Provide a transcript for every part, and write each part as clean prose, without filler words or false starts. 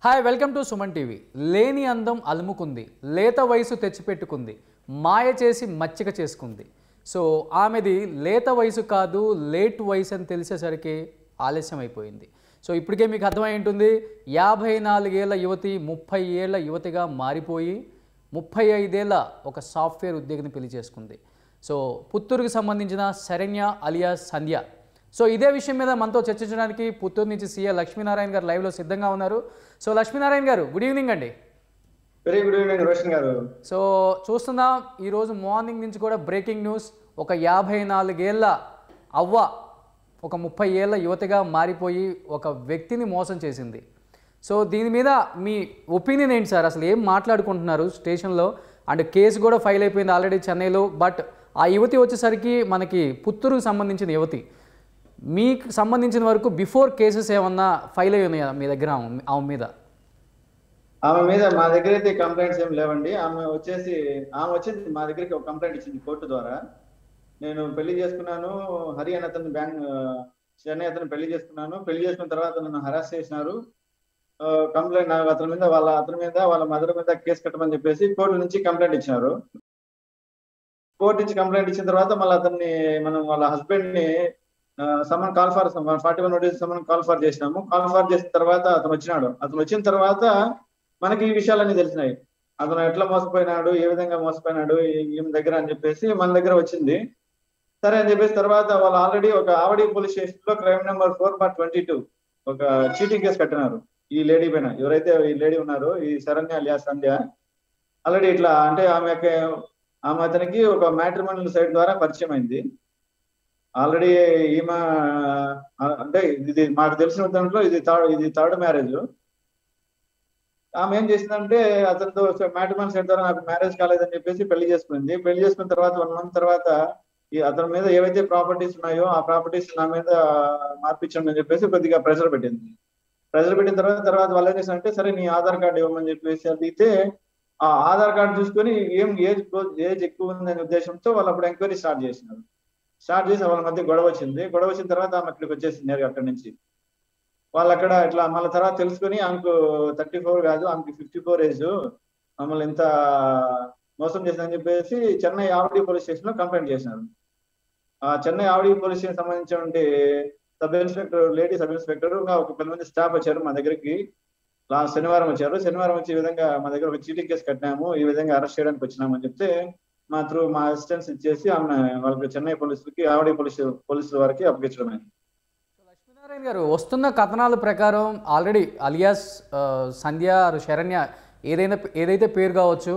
Hi welcome to Suman TV. లేని అందం అలుముకుంది, లేత వయసు తెచ్చిపెట్టుకుంది, మాయ చేసి మచ్చిక చేసుకుంది. సో ఆమెది లేత వయసు కాదు, లేట్ వయసు అని తెలిసేసరికి ఆలస్యం అయిపోయింది. సో ఇప్పటికే మీకు అర్థమై ఉంటుంది, 54 ఏళ్ల యువతి 30 ఏళ్ల యువతిగా మారిపోయి 35 ఏళ్ల ఒక సాఫ్ట్వేర్ ఉద్యోగిని పెళ్లి చేసుకుంది. సో పుత్తూరుకు సంబంధించిన శరణ్య అలియాస్ సంధ్య. సో ఇదే విషయం మీద మనతో చర్చించడానికి పుత్తూరు నుంచి సీఏ లక్ష్మీనారాయణ గారు లైవ్లో సిద్ధంగా ఉన్నారు. సో లక్ష్మీనారాయణ గారు, గుడ్ ఈవినింగ్ అండి. వెరీ గుడ్ ఈవినింగ్ రోషన్ గారు. సో చూస్తున్నాం, ఈరోజు మార్నింగ్ నుంచి కూడా బ్రేకింగ్ న్యూస్. ఒక 54 ఏళ్ల అవ్వ ఒక 30 ఏళ్ల యువతిగా మారిపోయి ఒక వ్యక్తిని మోసం చేసింది. సో దీని మీద మీ ఒపీనియన్ ఏంటి సార్? అసలు ఏం మాట్లాడుకుంటున్నారు స్టేషన్లో? అండ్ కేసు కూడా ఫైల్ అయిపోయింది ఆల్రెడీ చెన్నైలో. బట్ ఆ యువతి వచ్చేసరికి మనకి పుత్తూరుకు సంబంధించిన యువతి. మీకు సంబంధించిన వరకు బిఫోర్ కేసెస్ ఏమన్నా ఫైల్ అయ్యి ఉన్నాయా మీ దగ్గర ఆమె మీద? ఆమె మీద మా దగ్గర అయితే కంప్లైంట్స్ ఏం లేవండి. ఆమె వచ్చింది మా దగ్గరికి ఒక కంప్లైంట్ ఇచ్చింది కోర్టు ద్వారా. నేను పెళ్లి చేసుకున్నాను, హరి అని అతను చెన్నై అతను పెళ్లి చేసుకున్నాను. పెళ్లి చేసుకున్న తర్వాత నన్ను హరాస్ చేసినారు. కంప్లైంట్ అతని మీద వాళ్ళ మదర్ మీద కేసు కట్టమని చెప్పేసి కోర్టు నుంచి కంప్లైంట్ ఇచ్చినారు. కోర్టు నుంచి కంప్లైంట్ ఇచ్చిన తర్వాత మళ్ళీ వాళ్ళ హస్బెండ్ ని summon call for 41 notice summon call for చేసినాము. కాల్ ఫర్ చేసిన తర్వాత అతను వచ్చిన తర్వాత మనకి ఈ విషయాలన్నీ తెలిసినాయి. అతను ఎట్లా మోసపోయినాడు, ఏ విధంగా మోసపోయినాడు ఈమె దగ్గర అని చెప్పేసి మన దగ్గర వచ్చింది. సరే అని చెప్పేసి తర్వాత వాళ్ళు ఆల్రెడీ ఒక ఆవడి పోలీస్ స్టేషన్ లో క్రైమ్ నెంబర్ 4/22 ఒక చీటింగ్ కేసు కట్టినారు ఈ లేడీ పైన. ఎవరైతే ఈ లేడీ ఉన్నారో, ఈ శరణ్య అలియాస్ సంధ్య, ఆల్రెడీ ఇట్లా అంటే ఆమె అతనికి ఒక మ్యాట్రిమోనియల్ సైట్ ద్వారా పరిచయం అయింది. ఆల్రెడీ ఈమె అంటే ఇది మాకు తెలిసిన దాంట్లో ఇది థర్డ్ మ్యారేజ్. ఆమె ఏం చేసిందంటే అతనితో మ్యాట్రిమోనియల్ సైట్ ద్వారా నాకు మ్యారేజ్ కాలేదని చెప్పేసి పెళ్లి చేసుకుంది. పెళ్లి చేసుకున్న తర్వాత 1 month తర్వాత అతని మీద ఏవైతే ప్రాపర్టీస్ ఉన్నాయో ఆ ప్రాపర్టీస్ నా మీద మార్పించండి అని చెప్పేసి కొద్దిగా ప్రెషర్ పెట్టింది. ప్రెషర్ పెట్టిన తర్వాత వాళ్ళు ఏం చేశారంటే, సరే నీ ఆధార్ కార్డు ఇవ్వమని చెప్పేసి అడిగితే ఆ ఆధార్ కార్డు చూసుకొని ఏజ్ ఎక్కువ ఉందనే ఉద్దేశంతో వాళ్ళు అప్పుడు ఎంక్వైరీ స్టార్ట్ చేసి వాళ్ళ మధ్య గొడవ వచ్చిన తర్వాత ఆమె అక్కడికి వచ్చేసింది. అక్కడి నుంచి వాళ్ళు అక్కడ ఇట్లా మళ్ళీ తర్వాత తెలుసుకుని ఆమెకు 34 కాదు, ఆమెకి 54 ఏజ్, మమ్మల్ని ఇంత మోసం చేసిందని చెప్పేసి చెన్నై ఆవడి పోలీస్ స్టేషన్ లో కంప్లైంట్ చేసినారు. ఆ చెన్నై ఆవడి పోలీస్ స్టేషన్ సంబంధించినటువంటి లేడీ సబ్ ఇన్స్పెక్టర్ ఒక 10 మంది స్టాఫ్ వచ్చారు మా దగ్గరికి. లాస్ట్ శనివారం వచ్చి ఈ విధంగా మా దగ్గర ఒక చీటింగ్ కేసు కట్టినాము, ఈ విధంగా అరెస్ట్ చేయడానికి వచ్చినామని చెప్తే మా అసిస్టెంట్స్ ఇచ్చేసి ఆమె వాళ్ళకి చెన్నై పోలీసులకి ఆవడి పోలీసుల వారికి అప్పగించడం అయింది. లక్ష్మీనారాయణ గారు, వస్తున్న కథనాల ప్రకారం ఆల్రెడీ అలియాస్ సంధ్య శరణ్య ఏదైతే పేరు కావచ్చు,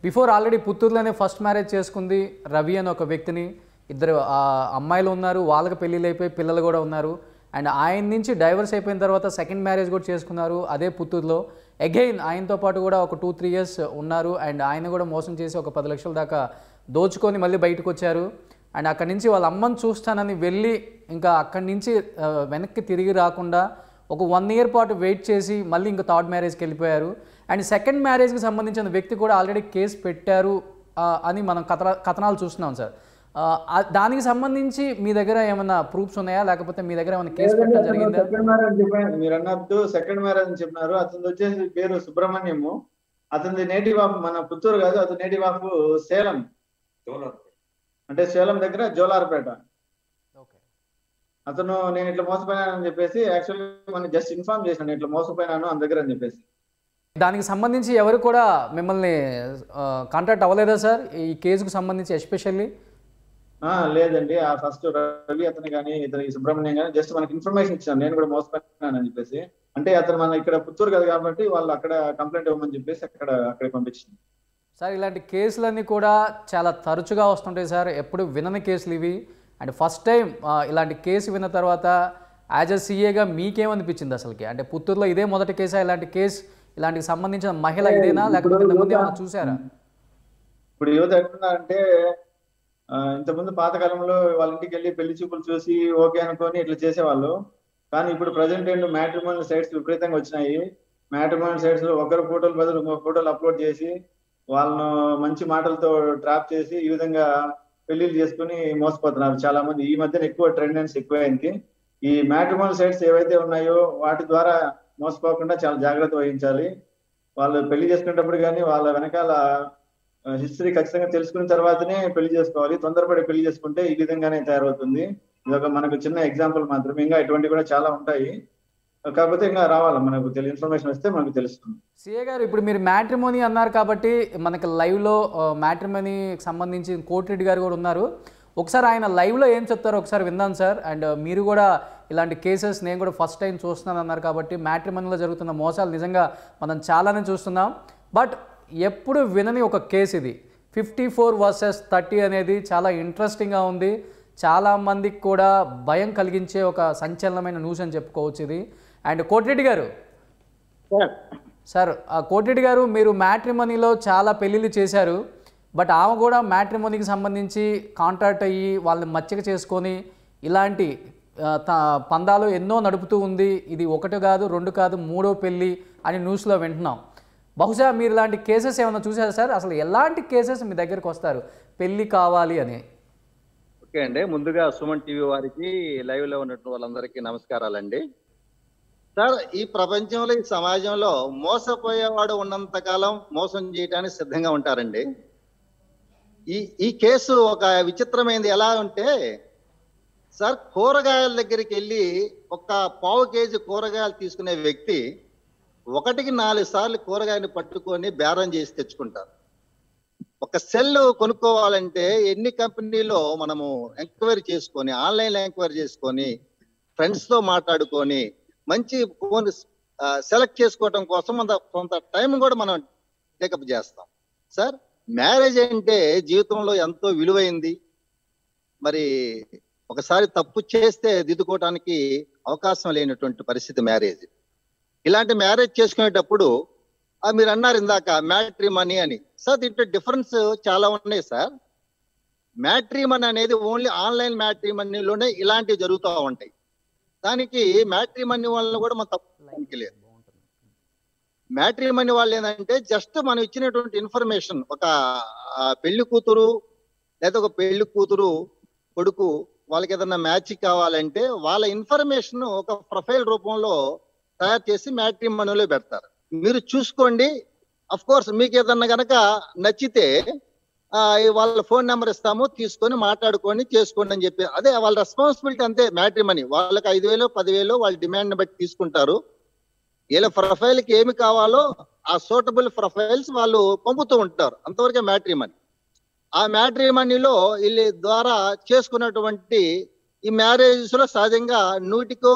బిఫోర్ ఆల్రెడీ పుత్తూరులోనే ఫస్ట్ మ్యారేజ్ చేసుకుంది రవి అని ఒక వ్యక్తిని. 2 అమ్మాయిలు ఉన్నారు, వాళ్ళకి పెళ్ళిళ్ళు అయిపోయి పిల్లలు కూడా ఉన్నారు. అండ్ ఆయన నుంచి డైవర్స్ అయిపోయిన తర్వాత సెకండ్ మ్యారేజ్ కూడా చేసుకున్నారు అదే పుత్తూరులో. అగైన్ ఆయనతో పాటు కూడా ఒక 2-3 years ఉన్నారు. అండ్ ఆయన కూడా మోసం చేసి ఒక 10 లక్షల దాకా దోచుకొని మళ్ళీ బయటకు వచ్చారు. అండ్ అక్కడి నుంచి వాళ్ళ అమ్మని చూస్తానని వెళ్ళి ఇంకా అక్కడి నుంచి వెనక్కి తిరిగి రాకుండా ఒక 1 year పాటు వెయిట్ చేసి మళ్ళీ ఇంకా థర్డ్ మ్యారేజ్కి వెళ్ళిపోయారు. అండ్ సెకండ్ మ్యారేజ్కి సంబంధించిన వ్యక్తి కూడా ఆల్రెడీ కేసు పెట్టారు అని మనం కథనాలు చూస్తున్నాం సార్. దానికి సంబంధించి మీ దగ్గర ఏమైనా ప్రూఫ్స్ ఉన్నాయా, లేకపోతే మీ దగ్గర ఏమైనా కేసు పెట్టడం జరిగిందా? మీరు అన్నట్టు సెకండ్ మ్యారేజ్ అని చెప్పినారు. అతను వచ్చేసి పేరు సుబ్రహ్మణ్యము. అతని నేటివ్ ఆఫ్ మన పుత్తూరు కాదు, అతని నేటివ్ ఆఫ్ సేలం, అంటే సేలం దగ్గర జోలార్పేట. అతను నేను ఇట్లా మోసపోయినానని చెప్పేసి యాక్చువల్లీ మనం జస్ట్ ఇన్ఫార్మ్ చేశాను, ఇట్లా మోసపోయినాను అంత దగ్గర అని చెప్పేసి. దానికి సంబంధించి ఎవరు కూడా మిమ్మల్ని కాంటాక్ట్ అవ్వలేదా సార్ ఈ కేసుకు సంబంధించి ఎస్పెషల్లీ? లేదండి. ఆ ఫస్ట్ రవి అతను కానీ ఇతని సుబ్రహ్మణ్యం కానీ జస్ట్ మనకి ఇన్ఫర్మేషన్ ఇచ్చాను, నేను కూడా మోసపోయినానని చెప్పేసి. అంటే అతను మన ఇక్కడ పుత్తూరు కదా కాబట్టి వాళ్ళు అక్కడ కంప్లైంట్ ఇవ్వమని చెప్పేసి అక్కడికి పంపించింది. సార్ ఇలాంటి కేసులన్నీ కూడా చాలా తరచుగా వస్తుంటాయి సార్, ఎప్పుడు వినని కేసులు ఇవి. అండ్ ఫస్ట్ టైం ఇలాంటి కేసు విన్న తర్వాత యాజ్ అ సీఏగా మీకేమనిపించింది అసలుకి? అంటే పుత్తూరులో ఇదే మొదటి కేసా ఇలాంటికి సంబంధించిన మహిళ ఇదేనా, లేకపోతే ఇంతకుముందు ఏమైనా చూసారా? ఇప్పుడు యువత ఎట్లున్నారంటే, ఇంతకుముందు పాతకాలంలో వాళ్ళ ఇంటికి వెళ్ళి పెళ్లి చూపులు చూసి ఓకే అనుకొని ఇట్లా చేసేవాళ్ళు. కానీ ఇప్పుడు ప్రజెంట్ మ్యాట్రిమోనియల్ సైట్స్ విపరీతంగా వచ్చినాయి. మ్యాట్రిమోనియల్ సైట్స్ లో ఒకరు ఫోటోలు బదులు ఇంకొక ఫోటోలు అప్లోడ్ చేసి వాళ్ళను మంచి మాటలతో ట్రాప్ చేసి ఈ విధంగా పెళ్లిళ్ళు చేసుకుని మోసపోతున్నారు చాలా మంది. ఈ మధ్యన ఎక్కువ ట్రెండెన్స్ ఎక్కువైంది. ఈ మ్యాట్రిమోనియల్ సైట్స్ ఏవైతే ఉన్నాయో వాటి ద్వారా మోసపోకుండా చాలా జాగ్రత్త వహించాలి. వాళ్ళు పెళ్లి చేసుకునేటప్పుడు కానీ వాళ్ళ వెనకాల హిస్టరీ ఖచ్చితంగా తెలుసుకున్న తర్వాతనే పెళ్లి చేసుకోవాలి. తొందరపడి పెళ్లి చేసుకుంటే ఈ విధంగానే తయారవుతుంది. ఇది ఒక మనకు చిన్న ఎగ్జాంపుల్ మాత్రమే. ఇంకా ఇటువంటివి కూడా చాలా ఉంటాయి. కాకపోతే ఇంకా రావాలి, మనకు ఇన్ఫర్మేషన్ వస్తే మనకు తెలుస్తుంది. సిఏ గారు, ఇప్పుడు మీరు మ్యాట్రిమోనీ అన్నారు కాబట్టి మనకి లైవ్లో మ్యాట్రిమోనీకి సంబంధించి కోటిరెడ్డి గారు కూడా ఉన్నారు. ఒకసారి ఆయన లైవ్లో ఏం చెప్తారో ఒకసారి విందాం సార్. అండ్ మీరు కూడా ఇలాంటి కేసెస్ నేను కూడా ఫస్ట్ టైం చూస్తున్నాను అన్నారు కాబట్టి మ్యాట్రిమోనీలో జరుగుతున్న మోసాలు నిజంగా మనం చాలానే చూస్తున్నాం. బట్ ఎప్పుడు వినని ఒక కేసు ఇది. 54 వర్సెస్ 30 అనేది చాలా ఇంట్రెస్టింగ్గా ఉంది. చాలామందికి కూడా భయం కలిగించే ఒక సంచలనమైన న్యూస్ అని చెప్పుకోవచ్చు ఇది. అండ్ కోటిరెడ్డి గారు సార్, కోటిరెడ్డి గారు, మీరు మ్యాట్రిమోనీలో చాలా పెళ్ళిళ్ళు చేశారు. బట్ ఆమె కూడా మ్యాట్రిమోనీకి సంబంధించి కాంటాక్ట్ అయ్యి వాళ్ళని మచ్చిక చేసుకొని ఇలాంటి పందాలు ఎన్నో నడుపుతూ ఉంది. ఇది 1 కాదు 2 కాదు 3వ పెళ్ళి అని న్యూస్లో వింటున్నాం. బహుశా మీరు ఇలాంటి కేసెస్ ఏమైనా చూసారా సార్? అసలు ఎలాంటి కేసెస్ మీ దగ్గరికి వస్తారు పెళ్ళి కావాలి అని? ఓకే అండి, ముందుగా సుమన్ టీవీ వారికి లైవ్లో ఉన్నటువంటి వాళ్ళందరికీ నమస్కారాలండి. సార్, ఈ ప్రపంచంలో ఈ సమాజంలో మోసపోయేవాడు ఉన్నంతకాలం మోసం చేయడానికి సిద్ధంగా ఉంటారండి. ఈ కేసు ఒక విచిత్రమైనది. ఎలా అంటే సార్, కూరగాయల దగ్గరికి వెళ్ళి ఒక పావు కేజీ కూరగాయలు తీసుకునే వ్యక్తి 1కి 4 సార్లు కూరగాయని పట్టుకొని బేరం చేసి తెచ్చుకుంటారు. ఒక సెల్ కొనుక్కోవాలంటే ఎన్ని కంపెనీలో మనము ఎంక్వైరీ చేసుకొని, ఆన్లైన్లో ఎంక్వైరీ చేసుకొని, ఫ్రెండ్స్తో మాట్లాడుకొని మంచి ఫోన్ సెలెక్ట్ చేసుకోవడం కోసం కొంత టైం కూడా మనం టేకప్ చేస్తాం. సార్, మ్యారేజ్ అంటే జీవితంలో ఎంతో విలువైంది. మరి ఒకసారి తప్పు చేస్తే దిద్దుకోవడానికి అవకాశం లేనటువంటి పరిస్థితి మ్యారేజ్. ఇలాంటి మ్యారేజ్ చేసుకునేటప్పుడు మీరు అన్నారు ఇందాక మ్యాట్రిమనీ అని. సార్, దీంట్లో డిఫరెన్స్ చాలా ఉన్నాయి సార్. మ్యాట్రిమనీ అనేది ఓన్లీ ఆన్లైన్ మ్యాట్రిమనీలోనే ఇలాంటివి జరుగుతూ ఉంటాయి. దానికి మ్యాట్రిమనీ వల్ల కూడా మనం తప్పు లేదు. మ్యాట్రిమనీ వాళ్ళు ఏంటంటే జస్ట్ మనం ఇచ్చినటువంటి ఇన్ఫర్మేషన్, ఒక పెళ్లి కూతురు లేదా ఒక పెళ్లి కూతురు కొడుకు వాళ్ళకి ఏదన్నా మ్యాచ్ కావాలంటే వాళ్ళ ఇన్ఫర్మేషన్ ఒక ప్రొఫైల్ రూపంలో తయారు చేసి మ్యాట్రిమనీలో పెడతారు. మీరు చూసుకోండి. అఫ్ కోర్స్ మీకు ఏదన్నా గనక నచ్చితే వాళ్ళ ఫోన్ నెంబర్ ఇస్తాము, తీసుకొని మాట్లాడుకొని చేసుకోండి అని చెప్పి, అదే వాళ్ళ రెస్పాన్సిబిలిటీ అంతే. మ్యాట్రిమనీ వాళ్ళకి 5,000 10,000 వాళ్ళ డిమాండ్ బట్టి తీసుకుంటారు. వీళ్ళ ప్రొఫైల్కి ఏమి కావాలో ఆ సూటబుల్ ప్రొఫైల్స్ వాళ్ళు పంపుతూ ఉంటారు. అంతవరకే మ్యాట్రిమనీ. ఆ మ్యాట్రిమనీలో వీళ్ళ ద్వారా చేసుకున్నటువంటి ఈ మ్యారేజెస్ లో సహజంగా 100కో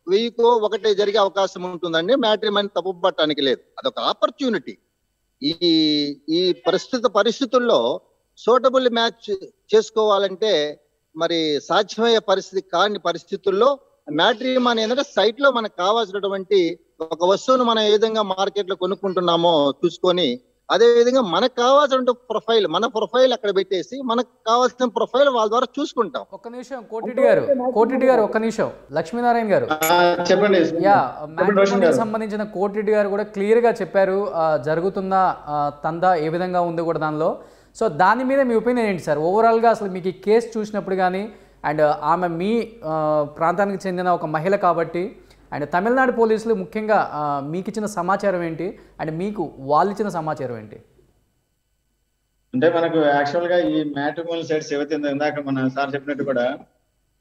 1000కో ఒకటే జరిగే అవకాశం ఉంటుందండి. మ్యాట్రిమనీ తప్పు పట్టడానికి లేదు, అదొక ఆపర్చునిటీ. ఈ పరిస్థితుల్లో సూటబుల్ మ్యాచ్ చేసుకోవాలంటే మరి సాధ్యమయ్యే పరిస్థితి కాని పరిస్థితుల్లో మ్యాట్రిమనీ ఏంటంటే సైట్ లో మనకు కావాల్సినటువంటి ఒక వస్తువును మనం ఏ విధంగా మార్కెట్ లో కొనుక్కుంటున్నామో చూసుకొని, అదే విధంగా మనకు కావాల్సిన ప్రొఫైల్, మన ప్రొఫైల్ అక్కడ పెట్టేసి మనకు కావాల్సిన ప్రొఫైల్ వాళ్ళ ద్వారా చూసుకుంటాం. ఒక్క నిమిషం కోటిరెడ్డి గారు, ఒక్క నిమిషం. లక్ష్మీనారాయణ గారు చెప్పండి. మ్యాట్రిమోనీకి సంబంధించిన కోటిరెడ్డి గారు కూడా క్లియర్ గా చెప్పారు జరుగుతున్న తందా ఏ విధంగా ఉంది కూడా దానిలో. సో దాని మీద మీ ఒపీనియన్ ఏంటి సార్? ఓవరాల్ గా అసలు మీకు ఈ కేసు చూసినప్పుడు కానీ, అండ్ ఆమె మీ ప్రాంతానికి చెందిన ఒక మహిళ కాబట్టి, అండ్ తమిళనాడు పోలీసులు ముఖ్యంగా మీకు ఇచ్చిన సమాచారం ఏంటి, అండ్ మీకు వాళ్ళు ఇచ్చిన సమాచారం ఏంటి? అంటే మనకు యాక్చువల్ గా ఈ మ్యాట్రిమోనల్ సైట్స్ ఏవైతే ఇందాక మన సార్ చెప్పినట్టు కూడా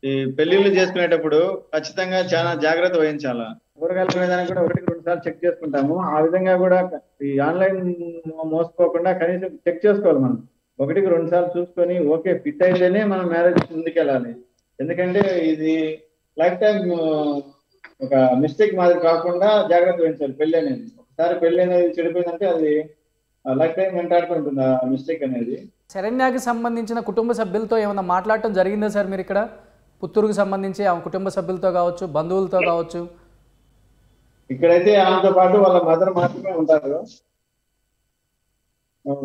ఈ పెళ్లిళ్ళు చేసుకునేటప్పుడు ఖచ్చితంగా చాలా జాగ్రత్త వహించాలా. కూరగాయల కొనేదానికి కూడా 1కి 2 సార్లు చెక్ చేసుకుంటాము. ఆ విధంగా కూడా ఈ ఆన్లైన్ మోసపోకుండా కనీసం చెక్ చేసుకోవాలి. మనం 1కి 2 సార్లు చూసుకొని ఓకే ఫిట్ అయితేనే మనం మ్యారేజ్ ముందుకెళ్ళాలి. ఎందుకంటే ఇది లైఫ్ టైం ఒక మిస్టేక్ మాదిరి కాకుండా జాగ్రత్త వహించాలి. పెళ్లి అనేది ఒకసారి పెళ్లి అనేది చెడిపోయిందంటే అది లైఫ్ టైం వెంటాడుతుంటుంది ఆ మిస్టేక్ అనేది. శరణ్యకి సంబంధించిన కుటుంబ సభ్యులతో ఏమైనా మాట్లాడటం జరిగిందా సార్ మీరు ఇక్కడ? పుత్తూరుకు సంబంధించి ఆమె కుటుంబ సభ్యులతో కావచ్చు, బంధువులతో కావచ్చు? ఇక్కడైతే ఆమెతో పాటు వాళ్ళ మదర్ మాత్రమే ఉంటారు.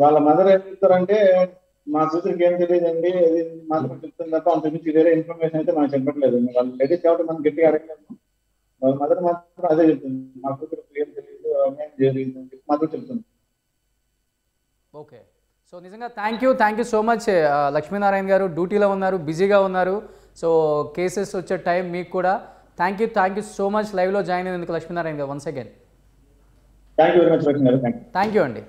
వాళ్ళ మదర్ ఏం చెప్తారంటే, మా కూతురికి ఏం తెలియదండి, అది మాత్రం చెప్తుంది తప్ప అంత మించి వేరే ఇన్ఫర్మేషన్ అయితే మనం చెప్పట్లేదు. వాళ్ళు లేడీస్ కాబట్టి మనం గట్టిగా అడగలేదు. వాళ్ళ మదర్ మాత్రం అదే చెప్తుంది, మా కూతురికి ఏం తెలియదు, అన్యాయం చేయలేదు అని చెప్పి మాత్రం చెప్తుంది. ఓకే, సో నిజంగా thank you so much Lakshminarayana గారు. డ్యూటీలో ఉన్నారు, బిజీగా ఉన్నారు. సో కేసెస్ వచ్చే టైం మీకు కూడా. థ్యాంక్ యూ సో మచ్ లైవ్లో జాయిన్ అయినందుకు లక్ష్మీనారాయణ గారు once again. Thank you very much. Thank you అండి.